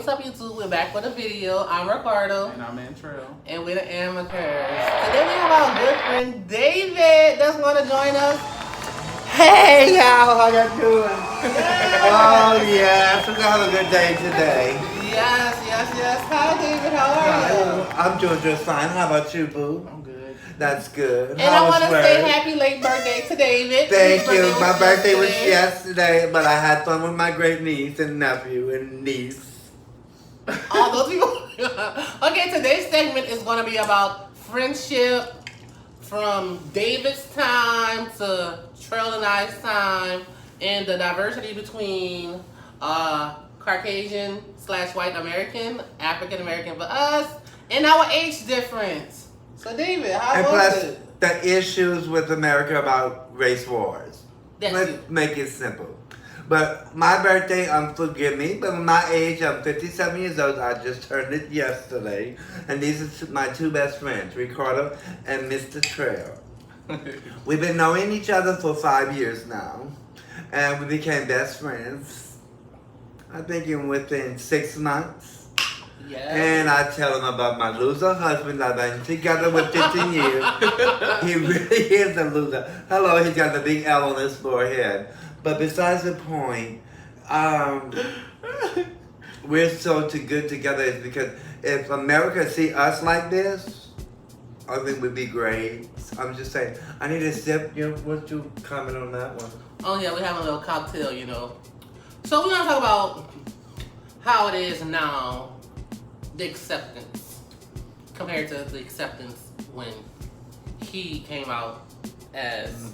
up, YouTube? We're back with a video. I'm Ricardo. And I'm in Trail. And we're the amateurs. Today we have our good friend David that's going to join us. Hey y'all, how y'all doing? Yes. Oh yes, we're gonna have a good day today. Yes. Hi, David. How are you? I'm doing just fine. How about you, boo? I'm good. That's good. And I want to say happy late birthday to David. Thank His you. My birthday was yesterday. yesterday, but I had fun with my great niece and nephew and niece. All those people. Okay, today's segment is going to be about friendship from David's time to Trail and I's time and the diversity between Caucasian / white American, African American for us, and our age difference. So David, how And was plus, it? the issues with America about race wars. That's Let's you. make it simple. But my birthday, forgive me, but my age, I'm 57 years old. I just turned it yesterday. And these are my two best friends, Ricardo and Mr. Trail. We've been knowing each other for 5 years now. And we became best friends, I think within 6 months. Yeah. And I tell him about my loser husband I've been together with 15 years. He really is a loser. Hello, he's got the big L on his forehead. But besides the point, we're so good together is because if America see us like this, I think we'd be great. I'm just saying, I need a sip. What's your comment on that one? Oh yeah, we have a little cocktail, you know. So we're gonna talk about how it is now, the acceptance, compared to the acceptance when he came out as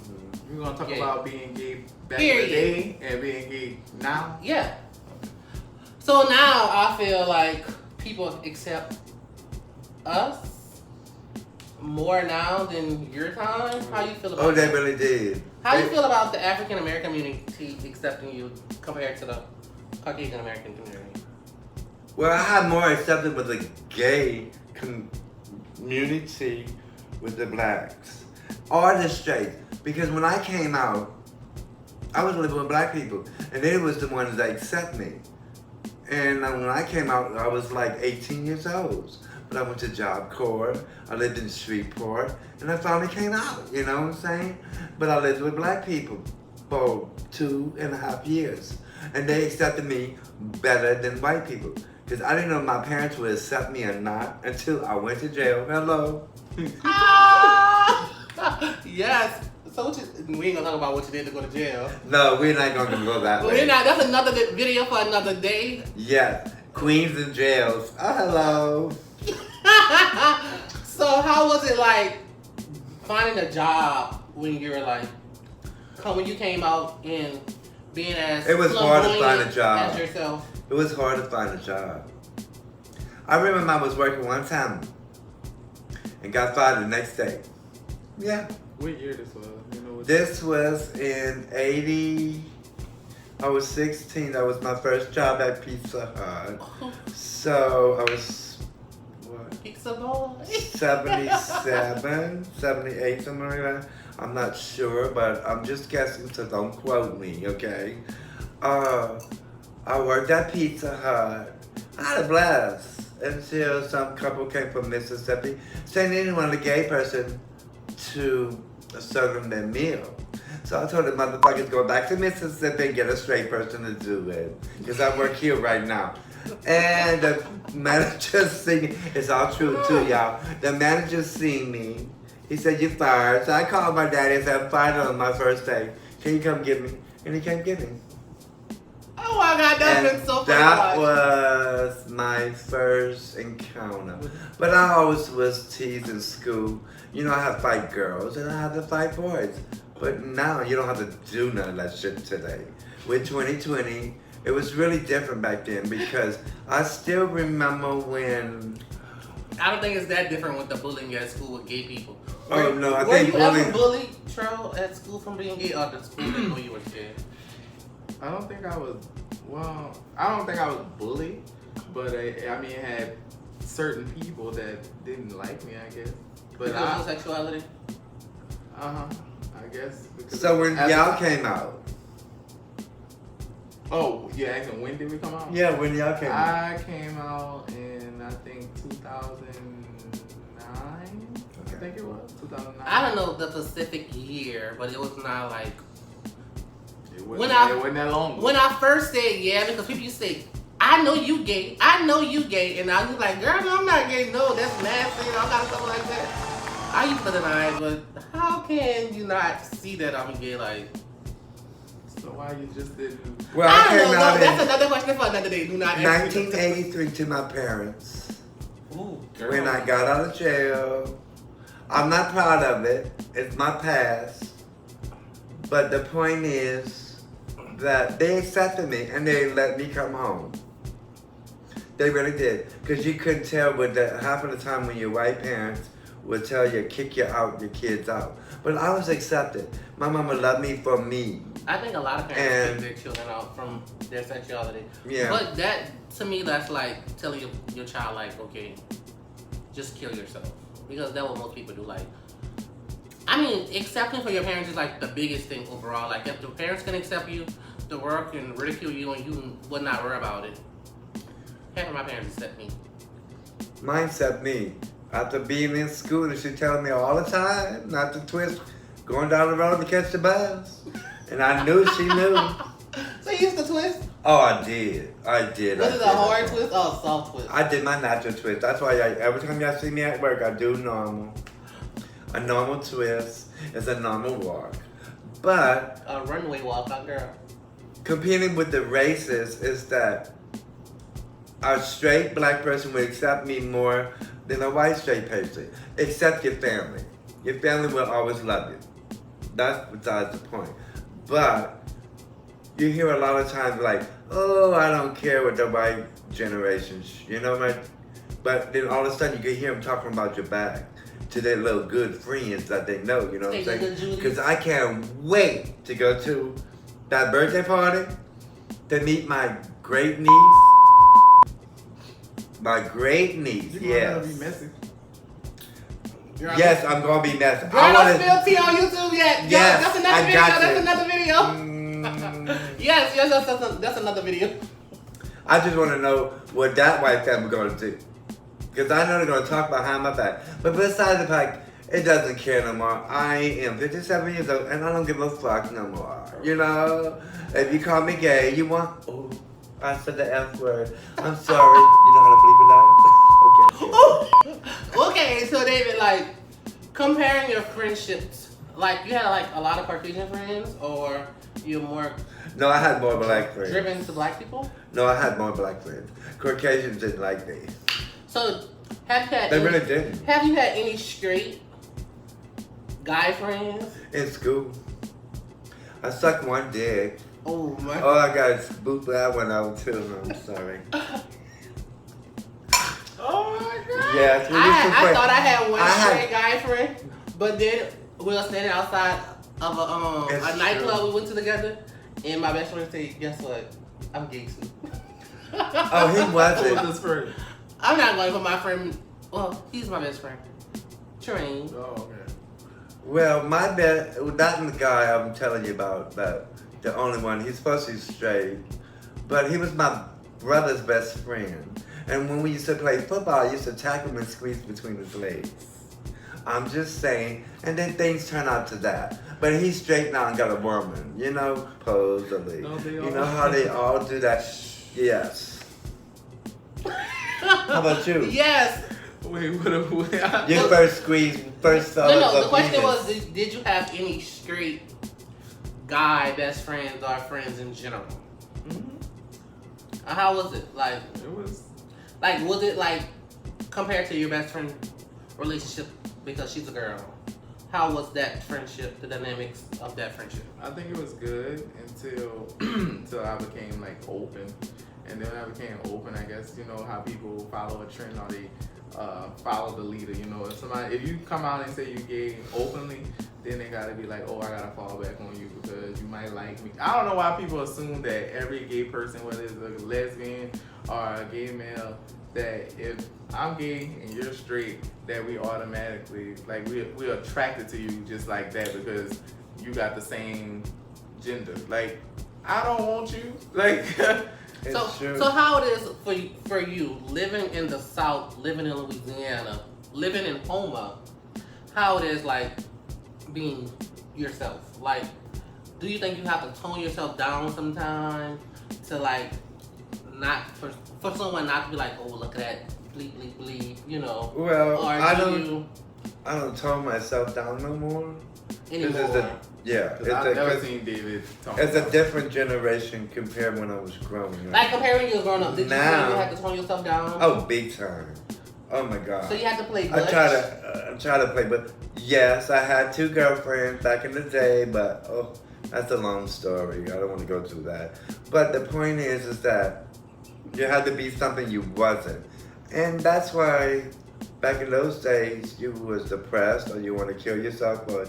We're going to talk gay. about being gay back Period. in the day and being gay now. Yeah. So now I feel like people accept us more now than your time. How you feel about Oh, they that? really did. How you feel about the African American community accepting you compared to the Caucasian American community? Well, I had more acceptance with the gay community with the blacks or the straight. Because when I came out, I was living with black people, and they was the ones that accept me. And when I came out, I was like 18 years old. But I went to Job Corps, I lived in Shreveport, and I finally came out, you know what I'm saying? But I lived with black people for 2.5 years. And they accepted me better than white people. Because I didn't know if my parents would accept me or not until I went to jail. Hello. Yes. So we ain't gonna talk about what you did to go to jail. No, we're not going to go that But way. we're not. That's another video for another day. Yes, queens and jails. Oh, hello. So how was it like finding a job when you were like, when you came out and being as It was hard to find a flamboyant job. as yourself? It was hard to find a job. I remember I was working one time and got fired the next day. Yeah. What year this was? You know what This was in 80. I was 16. That was my first job at Pizza Hut. So I was, what? Pizza boy. 77, 78, something like that. I'm not sure, but I'm just guessing, so don't quote me, okay? I worked at Pizza Hut. I had a blast until some couple came from Mississippi saying they didn't want a gay person to serve them their meal. So I told the motherfuckers go back to Mississippi and get a straight person to do it. Because I work here right now. And the manager seen me. It's all true too, y'all. The manager seen me. He said, "You fired." So I called my daddy and said, "I'm fired on my first day. Can you come get me?" And he came get me. Oh my God, that's And been so funny. that was my first encounter. But I always was teased in school. You know, I have to fight girls and I have to fight boys. But now you don't have to do none of that shit today. With 2020, it was really different back then because I still remember when... I don't think it's that different with the bullying at school with gay people. Oh, no, I were think you ever bullying... bullied, Trell, at school from being gay, or the school didn't know you were gay? I don't think I was, well, I don't think I was bullied, but I mean, it had certain people that didn't like me, I guess. But Because of homosexuality? I guess. Because So when y'all came out, Oh, you asking when did we come out? Yeah, when y'all came out. I came out in, I think, 2009. I think it was 2009. I don't know the specific year, but it was not like It when wasn't that long. when I first said yeah, because people used to say, I know you gay, I know you gay, and I was like, girl, no, I'm not gay, no, that's nasty, and all kind of stuff like that. I used to deny it, but how can you not see that I'm gay? Like, So why you just didn't? Well, I I don't came know. out That's in another question for another day. Do not ask me. 1983 to my parents. Ooh, girl. When I got out of jail. I'm not proud of it. It's my past. But the point is that they accepted me and they let me come home. They really did. Because you couldn't tell with that half of the time when your white parents would tell you, kick you out, your kids out. But I was accepted. My mama loved me for me. I think a lot of parents take their children out from their sexuality. Yeah. But that, to me, that's like telling your child, like, okay, just kill yourself. Because that's what most people do. Like, I mean, accepting for your parents is like the biggest thing overall. Like, if the parents can accept you, the world can ridicule you, and you would not worry about it. Half of my parents accept me. Mine accept me. After being in school, and she telling me all the time not to twist going down the road to catch the bus. And I knew she knew. So you used to twist? Oh, I did. I did. Was it a hard twist or a soft twist? I did my natural twist. That's why every time y'all see me at work, I do normal. A normal twist is a normal walk. But A runway walk, huh, girl? competing with the races is that a straight black person would accept me more than a white straight person. Accept your family. Your family will always love you. That's besides the point. But you hear a lot of times like, oh, I don't care what the white generation, you know what I mean? But then all of a sudden you can hear them talking about your back to their little good friends that they know, you know what I'm saying? Because I can't wait to go to that birthday party to meet my great niece. My great niece, You yes. gonna be messy. Yes, I'm gonna be messy. Girl, don't spill tea on YouTube yet. Yes, That's another I video. got That's you. another video. Yes, that's another video. I just want to know what that white family gonna do. Because I know they're gonna talk behind my back. But besides the fact, it doesn't care no more. I am 57 years old and I don't give a fuck no more. You know? If you call me gay, you want... Oh, I said the F word. I'm sorry. You know how to bleep it out? Okay. Okay, so David, like, comparing your friendships, like, you had, like, a lot of Caucasian friends, or you're more No, I had more black friends. driven to black people? No, I had more black friends. Caucasians didn't like me. So, have you had They any, really didn't. have you had any straight guy friends? In school. I sucked one dick. Oh, my Oh, I got to boot that one out too. No, I'm sorry. Oh my god. Yes, we I used to play- thought I had one I had- straight guy friend, but then we were standing outside of It's a nightclub true. we went to together, and my best friend said, "Guess what? I'm gay too." Oh, he Who wasn't. was this friend? I'm not going for my friend. Well, he's my best friend. Train. Oh, okay. Well, my best, not the guy I'm telling you about, but the only one. He's supposed to be straight, but he was my brother's best friend. And when we used to play football, I used to tackle him and squeeze between his legs. I'm just saying, and then things turn out to that. But he's straight now and got a woman, you know, supposedly. Don't they You all? know how they all do that? Yes. How about you? Yes. Wait, what? Your first squeeze, first No. The of question penis. was, did you have any straight guy best friends or friends in general? How was it? Like, It was. was it like compared to your best friend relationship because she's a girl? How was that friendship? The dynamics of that friendship? I think it was good until I became like open, and then when I became open, I guess you know how people follow a trend or they follow the leader. You know, if you come out and say you're gay openly, then they gotta be like, oh, I gotta fall back on you because you might like me. I don't know why people assume that every gay person, whether it's a lesbian or a gay male, that if I'm gay and you're straight, that we automatically, like, we're attracted to you just like that because you got the same gender. Like, I don't want you. Like, It's true. So how it is for you living in the South, living in Louisiana, living in Houma, how it is like being yourself? Like, do you think you have to tone yourself down sometimes to like not for someone not to be like, oh, look at that, bleep bleep bleep, you know? Well, Or I do don't tone myself down no more. you This is anymore? Cause I've never seen David talk. It's a different generation compared when I was growing up. Like comparing when you were growing up, did you feel Now- you had to tone yourself down? Oh, big time. Oh my God. So you had to play I Butch? try to play, but yes, I had 2 girlfriends back in the day, but oh, that's a long story. I don't want to go through that. But the point is that you had to be something you wasn't, and that's why back in those days you was depressed or you want to kill yourself or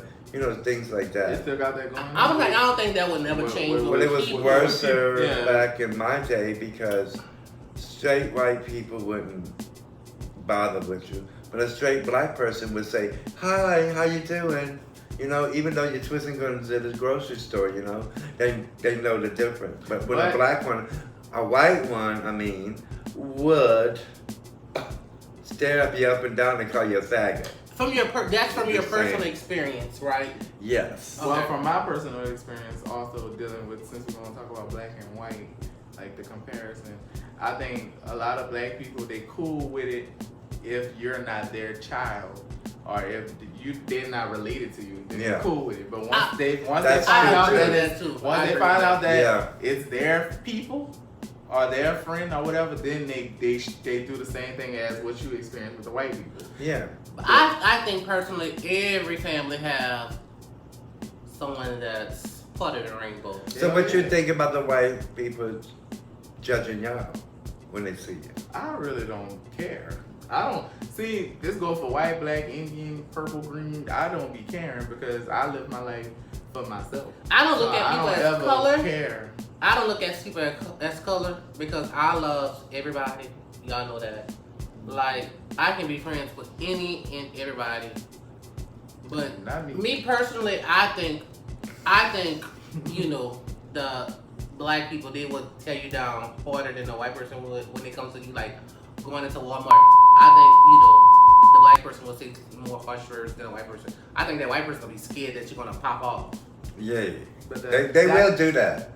things like You that. still got that going? I was like, I don't think that would never change. Well, it was people. worse Yeah. back in my day because straight white people wouldn't bother with you, but a straight black person would say, "Hi, how you doing?" Even though you're twisting guns at the grocery store, they know the difference. But when a black one, a white one, would stare at you up and down and call you a faggot. That's from your Just personal saying. experience, right? Yes. Well, Okay. from my personal experience, also dealing with, since we're gonna talk about black and white, like the comparison, I think a lot of black people, they cool with it if you're not their child or if they're not related to you. Then they're cool with it. But once they find That's out true, that too. once they find out that Yeah. it's their people or their friend or whatever, then they do the same thing as what you experienced with the white people. Yeah. I think personally, every family have someone that's part of the rainbow. So what you think about the white people judging y'all when they see you? I really don't care. I don't see this go for white, black, Indian, purple, green. I don't be caring because I live my life for myself. I don't look at people I as don't ever color. care. I don't look at people as color because I love everybody. Y'all know that. Like, I can be friends with any and everybody. But Not me. me personally, I think, the black people, they would tear you down harder than a white person would when it comes to you, like, going into Walmart. I think, the black person will say more harsh words than a white person. I think that white person will be scared that you're going to pop off. Yeah. But They will do that.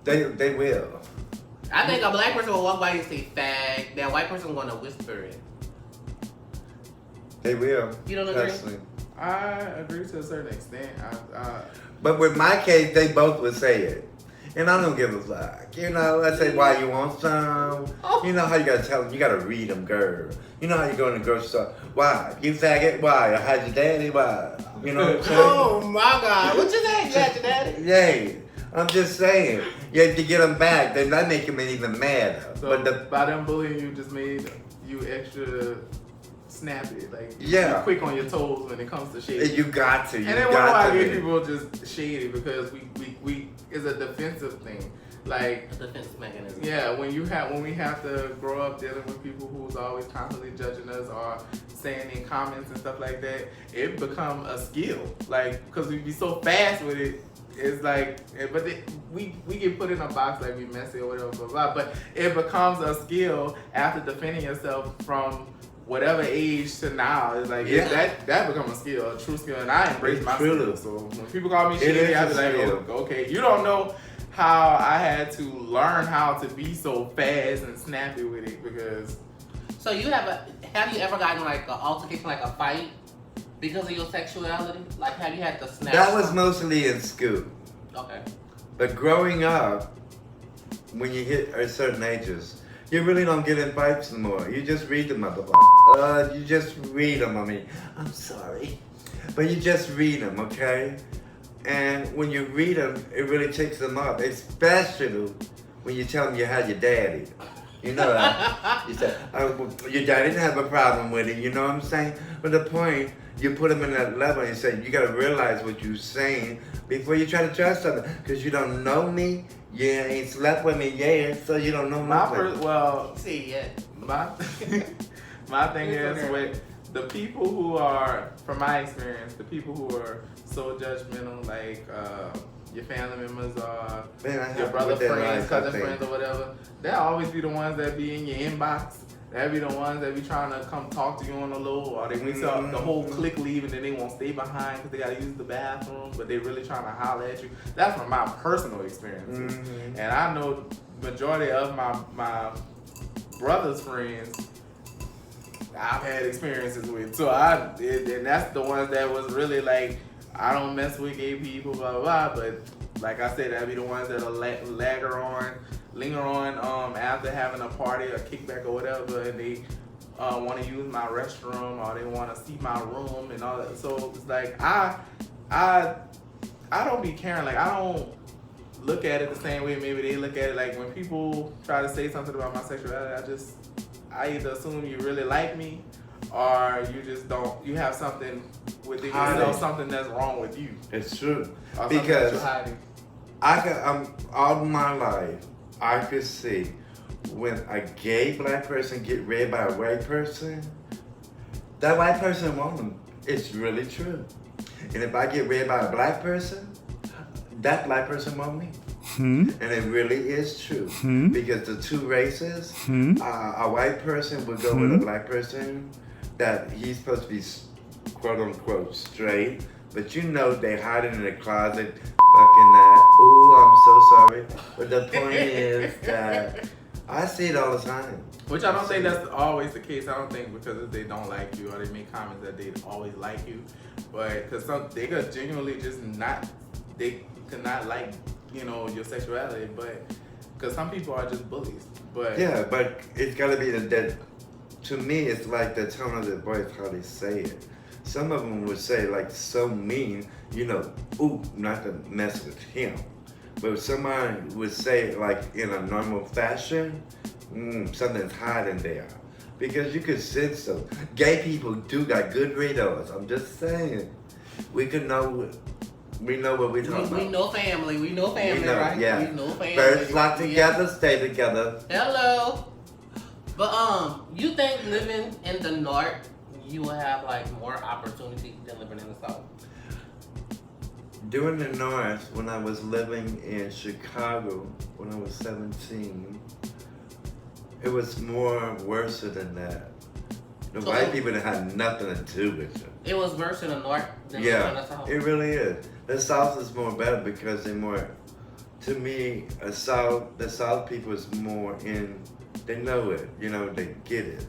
They will. I think a black person will walk by and say fag. That white person going to whisper it. They will. You don't agree? Personally. I agree to a certain extent. But with my case, they both would say it. And I don't give a fuck. I say, why you want some? Oh. You know how you gotta tell them, you gotta read them, girl. You know how you go in the grocery store, why? You faggot? Why? I had your daddy? Why? You know what I'm saying? Oh my God. What you say? You got your daddy? Yay. I'm just saying. You have to get them back. Then that make them even madder. So But by them bullying you just made you extra snappy. Like, Yeah. you're quick on your toes when it comes to shade. you got to. You And then got why to. gay be. people just shady because we it's a defensive thing. Like, A defense mechanism. yeah, when we have to grow up dealing with people who's always constantly judging us or saying in comments and stuff like that, it become a skill. Like, because we be so fast with it, it's like, we get put in a box like we messy or whatever, blah, blah, but it becomes a skill after defending yourself from whatever age to now. It's like, that becomes a skill, a true skill, and I embrace my skill. So when people call me shady, I be like, okay, you don't know how I had to learn how to be so fast and snappy with it because. So have you ever gotten like an altercation, like a fight because of your sexuality? Like, have you had to snap? That was mostly in school. Okay. But growing up, when you hit a certain ages, you really don't get in fights anymore. You just read the motherfucker. You just read them. I'm sorry. But you just read them, okay? And when you read them, it really takes them up. Especially when you tell them you had your daddy. You know that. You say, your daddy didn't have a problem with it. You know what I'm saying? But the point, you put them in that level and you say, you got to realize what you're saying before you try to judge something. Because you don't know me. You ain't slept with me yet, so you don't know See, yeah. My thing is with the people who are, from my experience, the people who are so judgmental, like your family members or Man, I your have brother with that friends, life, I cousin think. friends, or whatever, they'll always be the ones that be in your inbox. They'll be the ones that be trying to come talk to you on the low, or they wait till the whole clique leave and then they won't stay behind because they gotta use the bathroom, but they really trying to holler at you. That's from my personal experiences, and I know majority of my brother's friends I've had experiences with. So and that's the ones that was really like, I don't mess with gay people, blah blah blah. But like I said, that'd be the ones that'll linger on after having a party or kickback or whatever, and they want to use my restroom or they want to see my room and all that. So it's like I don't be caring. Like I don't look at it the same way maybe they look at it. Like when people try to say something about my sexuality, I either assume you really like me or you just don't. You have something within yourself, something that's wrong with you. It's true. Or something that Because you're hiding. all my life, I could see when a gay black person get raped by a white person, that white person wants them. It's really true. And if I get raped by a black person, that black person wants me. And it really is true. Because the two races, a white person would go with a black person that he's supposed to be quote unquote straight, but you know they hiding in the closet fucking that. Ooh, I'm so sorry. But the point is that I see it all the time. Which I don't think that's always the case. I don't think because they don't like you or they make comments that they always like you, but because they could genuinely just they could not like, you know, your sexuality, but because some people are just bullies. But yeah, but it's gotta be that. To me, it's like the tone of their voice, how they say it. Some of them would say like so mean, you know, ooh, not to mess with him. But somebody would say it like in a normal fashion, something's hiding there. Because you could sense them. Gay people do got good radars. I'm just saying. We know what we're talking about. We know family. We know family, right? Yeah. We know family. Birds flock together, stay together. Hello. But you think living in the north, you will have like more opportunity than living in the south? During the north, when I was living in Chicago, when I was 17, it was more worse than that. The white people that had nothing to do with it. It was worse in the north than in the south. It really is. The south is more better because they're more. To me, the south people is more in. They know it, you know, they get it.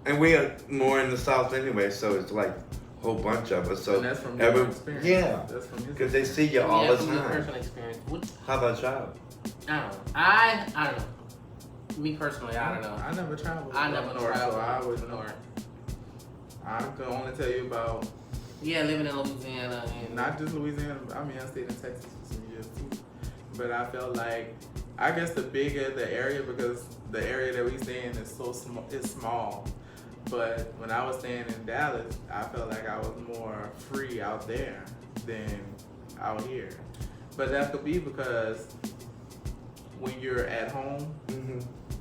And we are more in the south anyway, so it's like a whole bunch of us. So and that's from your experience. Yeah, because they see you all the from your time. personal experience. How about y'all? I don't know. I don't know. Me personally, I don't know. I never traveled. I never north, traveled. so I wouldn't know. I can only tell you about. Yeah, living in Louisiana and Not just Louisiana. I mean, I stayed in Texas for some years too. But I felt like, I guess the bigger the area, because the area that we stay in is so small. It's small. But when I was staying in Dallas, I felt like I was more free out there than out here. But that could be because when you're at home,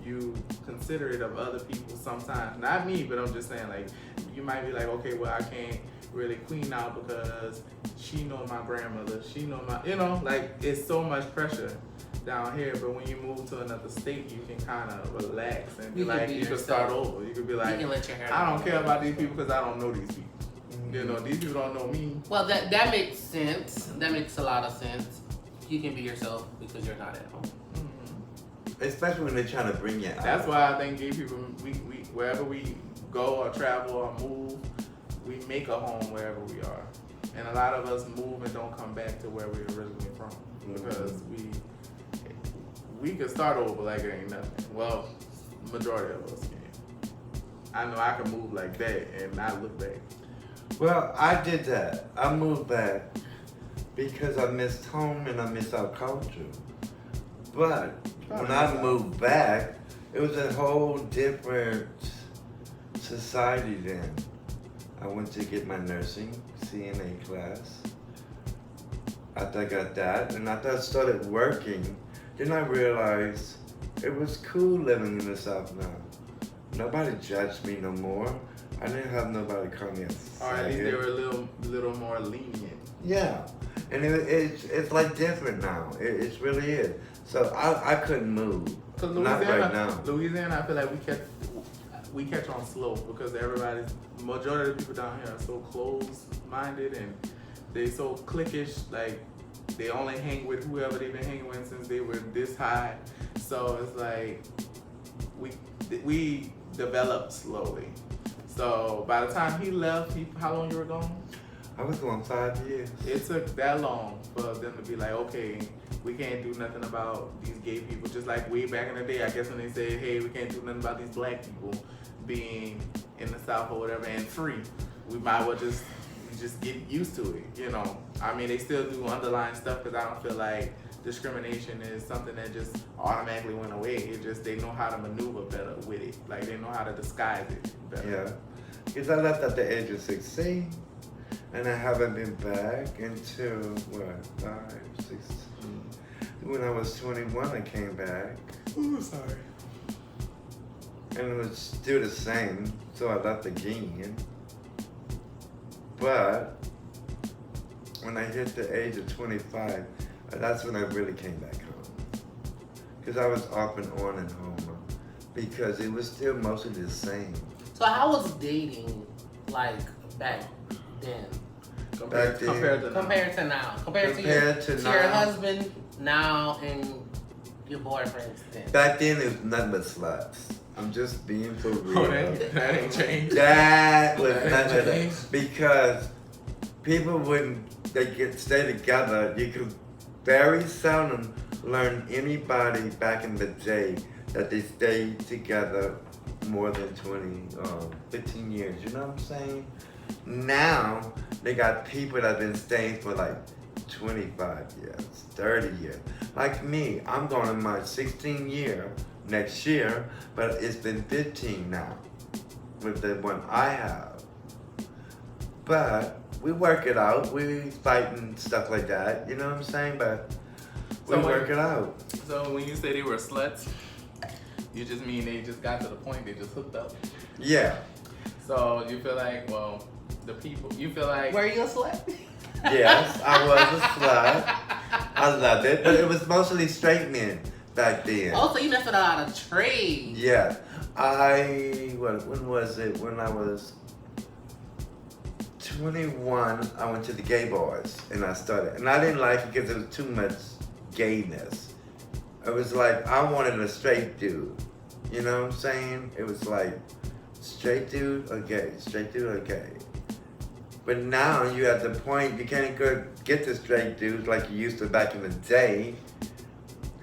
you consider it of other people sometimes. Not me, but I'm just saying, like, you might be like, okay, well, I can't really queen out because she know my grandmother, she know my, you know, like, it's so much pressure down here. But when you move to another state, you can kind of relax and be like, you can start over. You could be like, I don't care about these people because I don't know these people. You know, these people don't know me. Well, that makes sense. That makes a lot of sense. You can be yourself because you're not at home. Especially when they're trying to bring you out. That's why I think gay people, we wherever we go or travel or move, we make a home wherever we are. And a lot of us move and don't come back to where we originally from because we could start over like it ain't nothing. Well, majority of us can. I know I can move like that and not look back. Well, I did that. I moved back because I missed home and I missed our culture. But when I moved back, it was a whole different society then. I went to get my nursing CNA class. After I got that, and after I started working, then I realized it was cool living in the South now. nobody judged me no more. I didn't have nobody call me a Or at least they faggot. were a little more lenient. Yeah, and it's like different now. It really is. So I couldn't move. Cause Not right now. Louisiana, I feel like we catch on slow because majority of the people down here are so closed-minded and they so cliquish. Like they only hang with whoever they've been hanging with since they were this high. So it's like we developed slowly. So by the time he left, how long you were gone? I was going 5 years. It took that long for them to be like, okay, we can't do nothing about these gay people. Just like way back in the day, I guess when they said, hey, we can't do nothing about these black people being in the South or whatever and free. We might well just get used to it, you know. I mean, they still do underlying stuff because I don't feel like discrimination is something that just automatically went away. It just, they know how to maneuver better with it. Like, they know how to disguise it better. Yeah, because I left at the age of 16, and I haven't been back until, 16. When I was 21, I came back. Ooh, sorry. And it was still the same, so I left again. But when I hit the age of 25, that's when I really came back home. Because I was off and on in home. Because it was still mostly the same. So how was dating like back then? Compared to now. Compared to now. Compared to your husband now and your boyfriends then. Back then, it was nothing but sluts. I'm just being for real. Oh, that ain't changed. That was That ain't nothing. changed. Because people wouldn't, stay together. You could very seldom learn anybody back in the day that they stayed together more than 15 years. You know what I'm saying? Now, they got people that have been staying for like 25 years, 30 years. Like me, I'm going in my 16th year next year, but it's been 15 now with the one I have. But we work it out. We fight and stuff like that. You know what I'm saying? But we work it out. So when you say they were sluts, you just mean they just got to the point, they just hooked up. Yeah. So you feel like, well, the people, you feel like... Were you a slut? Yes, I was a slut. I loved it, but it was mostly straight men back then. Oh, so you messed with a lot of trade. Yeah. When was it? When I was 21, I went to the gay bars and I started. And I didn't like it because there was too much gayness. It was like, I wanted a straight dude. You know what I'm saying? It was like, straight dude or gay? Straight dude or gay? But now you're at the point you can't go get the straight dudes like you used to back in the day.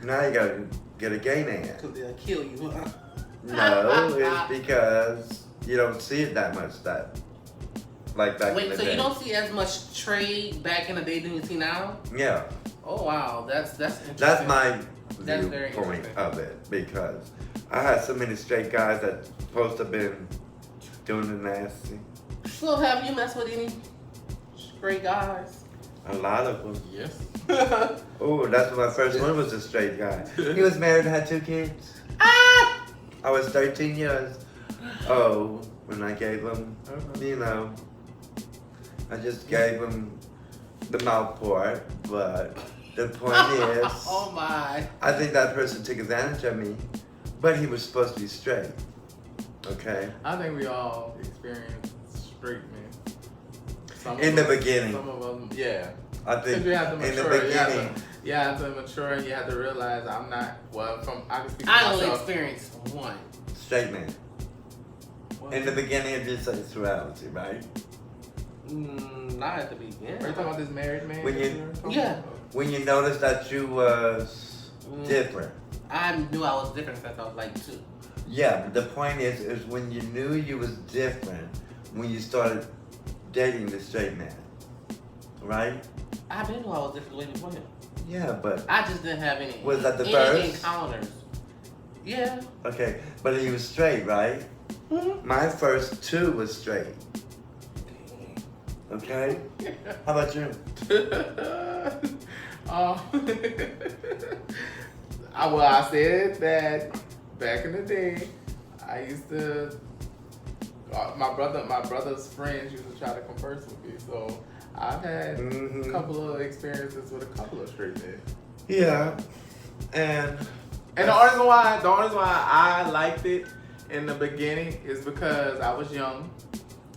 Now you gotta get a gay man. Because they'll kill you, huh? No, it's because you don't see it that much like back in Wait, the so day. you don't see as much trade back in the day than you see now? Yeah, Oh wow, that's interesting. that's my That's very viewpoint interesting. of it because I had so many straight guys that supposed to have been doing the nasty. So have you messed with any straight guys? A lot of them. Yes. Oh, that's my first one was a straight guy. He was married and had 2 kids. Ah! I was 13 years old when I gave him, you know, I just gave him the mouth part, but the point is, Oh my. I think that person took advantage of me, but he was supposed to be straight, okay? I think we all experience straight men. Some In of the us- beginning. Some of them, yeah. I think Because you have to in the mature. beginning, You have to mature and you have to realize I'm not, I can speak for I only myself. experienced one. straight man. What? In the beginning of your sexuality, right? Not at the beginning. Are you talking about this married man? When that you- were talking Yeah. about? When you noticed that you was different. I knew I was different since I was like 2. Yeah, but the point is when you knew you was different when you started dating the straight man, right? I didn't know I was different way before him. Yeah, but I just didn't have any. Was that the any first? encounters? Yeah. okay, but he was straight, right? Mm-hmm. My first 2 was straight. Okay? How about you? I said that back in the day, I used to. My brother's friends used to try to converse with me, so I've had a couple of experiences with a couple of straight men. Yeah, and the only reason why I liked it in the beginning is because I was young,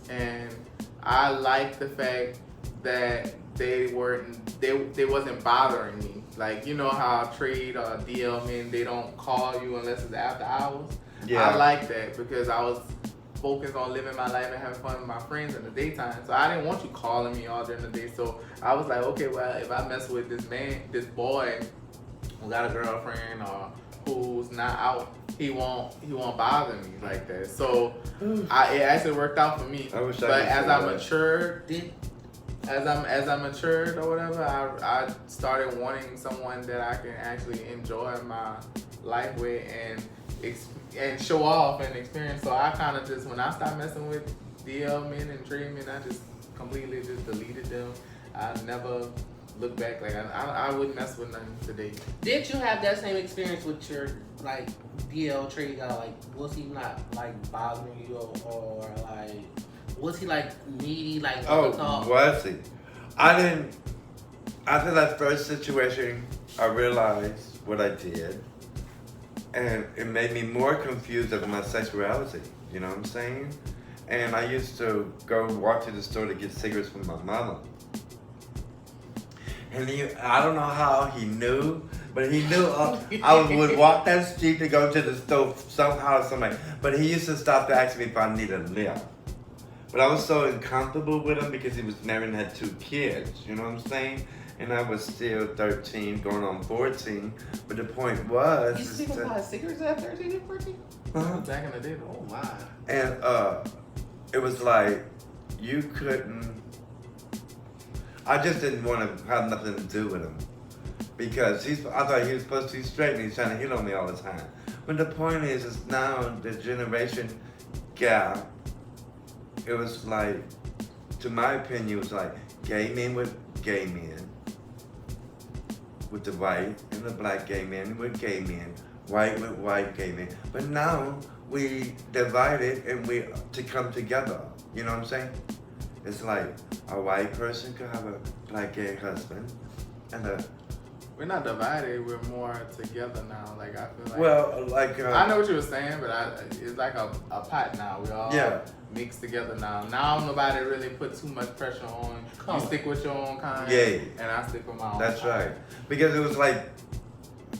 and I liked the fact that they wasn't bothering me. Like, you know how trade or DL men, they don't call you unless it's after hours. Yeah. I like that because I was focused on living my life and having fun with my friends in the daytime. So I didn't want you calling me all during the day. So I was like, okay, well, if I mess with this boy who got a girlfriend or who's not out, he won't bother me like that. So it actually worked out for me. But as I matured, as I matured or whatever, I started wanting someone that I can actually enjoy my life with and show off and experience. So I kind of just, when I stopped messing with DL men and trade men, I just completely just deleted them. I never looked back. Like I wouldn't mess with none today. Did you have that same experience with your like DL trade guy? Like, was he not like bothering you or like was he like needy? Like, was he? I didn't. After that first situation, I realized what I did. And it made me more confused of my sexuality, you know what I'm saying? And I used to walk to the store to get cigarettes from my mama. And I don't know how he knew, but he knew I would walk that street to go to the store somehow, somewhere. But he used to stop to ask me if I needed a lift. But I was so uncomfortable with him because he was married and had 2 kids, you know what I'm saying? And I was still 13, going on 14. But the point was... You still buy cigarettes at 13 and 14? Back in the day. Oh, my. And it was like, you couldn't... I just didn't want to have nothing to do with him. Because I thought he was supposed to be straight and he's trying to hit on me all the time. But the point is now the generation gap, it was like, to my opinion, it was like gay men with gay men, with the white, and the black gay men with gay men, white with white gay men. But now we divided and we to come together. You know what I'm saying? It's like a white person could have a black gay husband, and we're not divided. We're more together now. Like I feel like. Well, like I know what you were saying, but it's like a pot now. We all mixed together now. Now nobody really put too much pressure on. You stick with your own kind, and I stick with my own. That's kind. right. Because it was like,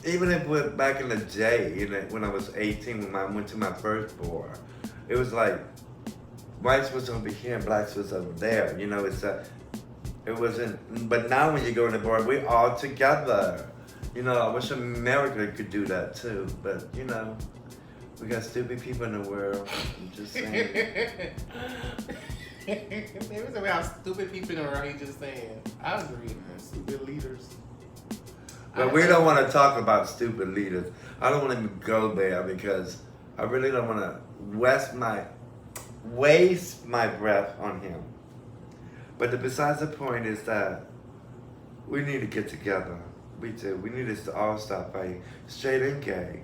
even if we're back in the day, when I was 18, when I went to my first bar, it was like whites was over here and blacks was over there. You know, it wasn't. But now when you go in the bar, we're all together. You know, I wish America could do that too. But you know, we got stupid people in the world. I'm just saying. Maybe we have stupid people in the world. He's just saying. I agree. Stupid leaders. But we don't want to talk about stupid leaders. I don't want to even go there because I really don't want to waste my breath on him. But besides the point is that we need to get together. We do. We need to all stop fighting, straight and gay.